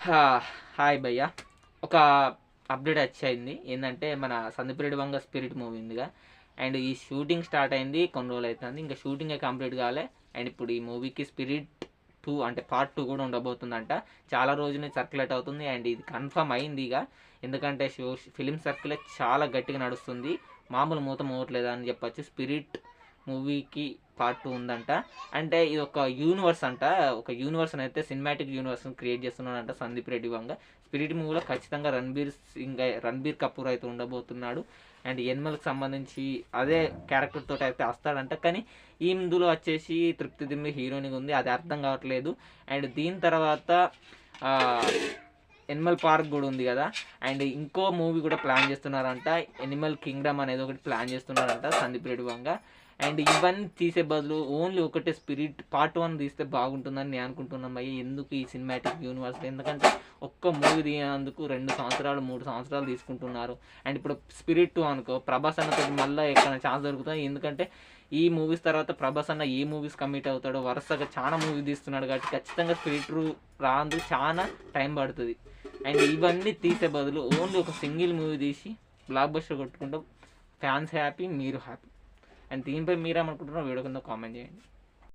హా, హాయ్ భయ్య. ఒక అప్డేట్ వచ్చయింది. ఏంటంటే మన సందీప్ రెడ్డి వంగ స్పిరిట్ మూవీ ఉందిగా, అండ్ ఈ షూటింగ్ స్టార్ట్ అయింది, కొన్ని రోజులు అవుతుంది. ఇంకా షూటింగ్ కంప్లీట్ కాలే. అండ్ ఇప్పుడు ఈ మూవీకి స్పిరిట్ 2 అంటే పార్ట్ 2 కూడా ఉండబోతుందంట. చాలా రోజులు సర్క్యులేట్ అవుతుంది అండ్ ఇది కన్ఫర్మ్ అయింది ఇక. ఎందుకంటే ఫిలిం సర్క్యులేట్ చాలా గట్టిగా నడుస్తుంది, మామూలు మూత మోగట్లేదు అని చెప్పొచ్చు. స్పిరిట్ మూవీకి పార్ట్ 2 ఉందంట. అంటే ఇది ఒక యూనివర్స్ అంట, ఒక యూనివర్స్ అయితే సినిమాటిక్ యూనివర్స్ క్రియేట్ చేస్తున్నాడంట సందీప్ రెడ్డి వంగ. స్పిరిట్ మూవీలో ఖచ్చితంగా రణబీర్ కపూర్ అయితే ఉండబోతున్నాడు. అండ్ ఎనిమల్కి సంబంధించి అదే క్యారెక్టర్ తోటి అయితే వస్తాడంట. కానీ ఇందులో వచ్చేసి తృప్తి దిమ్మి హీరోయిన్గా ఉంది, అది అర్థం కావట్లేదు. అండ్ దీని తర్వాత ఎనిమల్ పార్క్ కూడా ఉంది కదా, అండ్ ఇంకో మూవీ కూడా ప్లాన్ చేస్తున్నారంట, ఎనిమల్ కింగ్డమ్ అనేది ఒకటి ప్లాన్ చేస్తున్నారంట సందీప్ రెడ్డి వంగ. అండ్ ఇవన్నీ తీసే బదులు ఓన్లీ ఒకటే స్పిరిట్ పార్ట్ 1 తీస్తే బాగుంటుందని నేను అనుకుంటున్నాను అయ్యి. ఎందుకు ఈ సినిమాటిక్ యూనివర్స్? ఎందుకంటే ఒక్క మూవీ తీయనందుకు 2 సంవత్సరాలు 3 సంవత్సరాలు తీసుకుంటున్నారు. అండ్ ఇప్పుడు స్పిరిట్ 2 అనుకో, ప్రభాస్ అన్నతో మళ్ళీ ఎక్కడ ఛాన్స్ దొరుకుతుంది. ఎందుకంటే ఈ మూవీస్ తర్వాత ప్రభాస్ అన్న ఏ మూవీస్ కమిట్ అవుతాడో, వరుసగా చాలా మూవీ తీస్తున్నాడు కాబట్టి ఖచ్చితంగా స్పిరిట్ 2 రాందు చాలా టైం పడుతుంది. అండ్ ఇవన్నీ తీసే బదులు ఓన్లీ ఒక సింగిల్ మూవీ తీసి బ్లాక్ బస్టర్ కొట్టుకుంటాం, ఫ్యాన్స్ హ్యాపీ, మీరు హ్యాపీ. అండ్ దీనిపై మీరేమనుకుంటున్నారో వీడియో కింద కామెంట్ చేయండి.